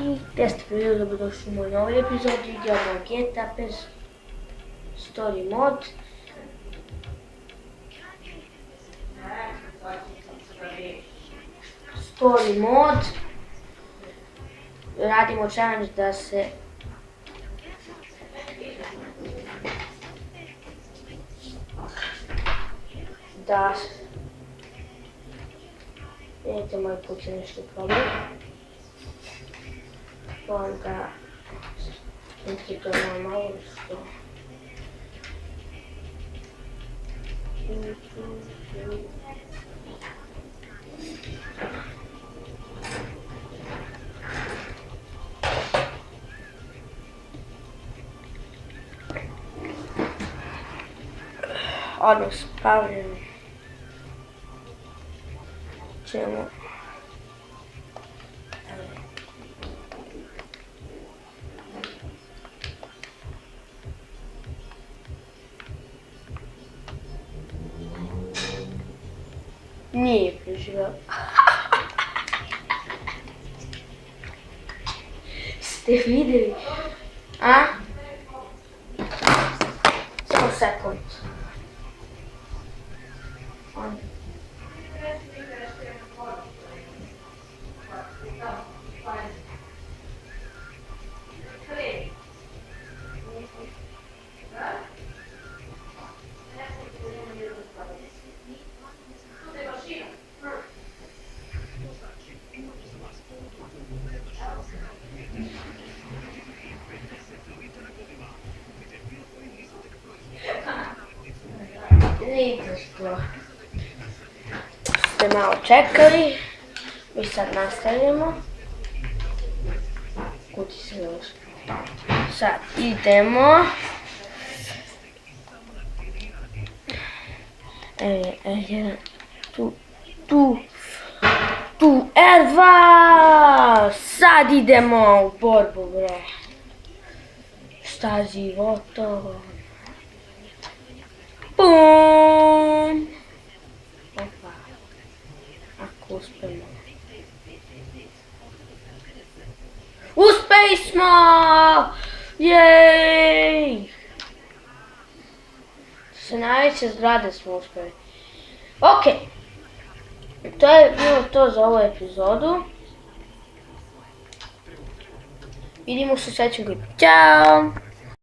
Gdje ste prijeli, dobrodošli u moj novi epizod, igramo GTA bez Story mod. Story mod. Radimo challenge da se vidite, moj put je nešto problem. Onda to malo što odmah spravljeno ćemo nije preživao. Ste vidjeli? A? Samo sekund. Vidite što ste malo čekali, mi sad nastavljamo. Kuti se još. Sad idemo. Tu, R2! Sad idemo u borbu, bre. Šta životo? Bum! Opa. Ako uspemo. Uspeli smo! Jej! Sa najveće zgrade smo uspeli. Ok. To je bilo to za ovu epizodu. Vidimo se u sljedećem klipu. Ćao!